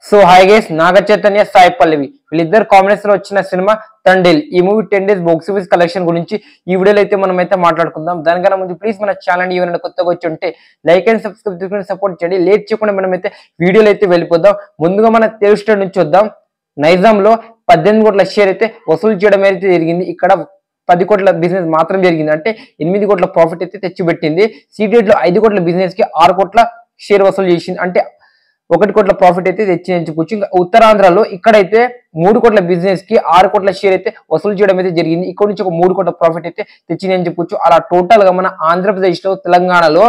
So hi guys, Naga Chaitanya Sai Pallavi వీళ్ళిద్దరు combination లో వచ్చిన సినిమా తండేల్. ఈ movie 10 days box office collection గురించి ఈ వీడియోలో అయితే మనం అయితే మాట్లాడుకుందాం. దానికన్నా ముందు ప్లీజ్ మన ఛానల్ ఎవరైనా కొత్తగా వచ్చి ఉంటే లైక్ అండ్ సబ్స్క్రైబ్ చేసుకుని సపోర్ట్ చేయండి. లేట్ చేయకుండా మనం అయితే వీడియోలో అయితే వెళ్ళిపోదాం. ముందుగా మన తెలుగు స్టేట్ నుంచి వద్దాం. నైజాం లో 18 కోట్ల షేర్ అయితే వసూలు చేయడం అయితే జరిగింది. ఇక్కడ 10 కోట్ల బిజినెస్ మాత్రం జరిగింది, అంటే 8 కోట్ల ప్రాఫిట్ అయితే తెచ్చిపెట్టింది. సీడెడ్ లో 5 కోట్ల బిజినెస్ కి 6 కోట్ల షేర్ వసూలు చేసింది, అంటే 1 కోట్ల ప్రాఫిట్ అయితే తెచ్చుకోవచ్చు. ఇంకా ఉత్తరాంధ్రలో ఇక్కడైతే 3 కోట్ల బిజినెస్ కి 6 కోట్ల షేర్ అయితే వసూలు చేయడం అయితే జరిగింది. ఇక్కడ నుంచి ఒక 3 కోట్ల ప్రాఫిట్ అయితే తెచ్చిందని చెప్పొచ్చు. అలా టోటల్ గా మన ఆంధ్రప్రదేశ్ లో తెలంగాణలో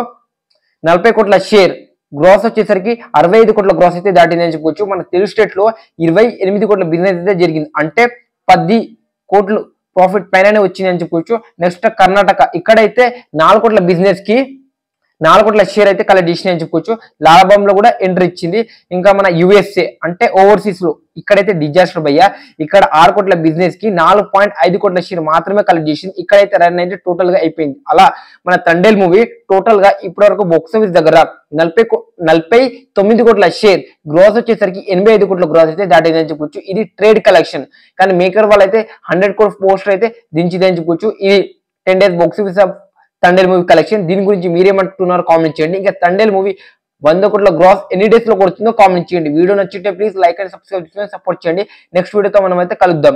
40 కోట్ల షేర్ గ్రాస్ వచ్చేసరికి 65 కోట్ల గ్రాస్ అయితే దాటిందని చెప్పొచ్చు. మన తెలుగు స్టేట్ లో 28 కోట్ల బిజినెస్ అయితే జరిగింది, అంటే 10 కోట్లు ప్రాఫిట్ పైననే వచ్చింది అని చెప్పొచ్చు. నెక్స్ట్ కర్ణాటక, ఇక్కడైతే 4 కోట్ల బిజినెస్ కి 4 కోట్ల షేర్ అయితే కలెక్ట్ చేసింది అని చెప్పుకోవచ్చు. లాభంలో కూడా ఎంట్రీ ఇచ్చింది. ఇంకా మన యుఎస్ఏ అంటే ఓవర్సీస్ లో ఇక్కడైతే డిజాస్టర్ భయ్యా, ఇక్కడ 6 కోట్ల బిజినెస్ కి 4.5 కోట్ల షేర్ మాత్రమే కలెక్ట్ చేసింది. ఇక్కడైతే రన్ అయితే టోటల్ గా అయిపోయింది. అలా మన తండేల్ మూవీ టోటల్ గా ఇప్పటి వరకు బాక్స్ ఆఫీస్ దగ్గర 49 కోట్ల షేర్ గ్రాస్ వచ్చేసరికి 85 కోట్ల గ్రాస్ అయితే దాటింది అని చెప్పొచ్చు. ఇది ట్రేడ్ కలెక్షన్, కానీ మేకర్ వాళ్ళు అయితే 100 కోట్ల పోస్టర్ అయితే దించింది అని చెప్పొచ్చు. ఇది 10 days box office Thandel movie collection. దీని గురించి మీరేమంటున్నారో కామెంట్ చేయండి. ఇంకా తండేల్ మూవీ 100 కోట్ల గ్రాస్ ఎన్ని డేస్ లో కొడుతుందో కామెంట్ చేయండి. వీడియో నచ్చితే ప్లీజ్ లైక్ అండ్ సబ్స్క్రైబ్ చేసుకొని సపోర్ట్ చేయండి. నెక్స్ట్ వీడియోతో మనం అయితే కలుద్దాం.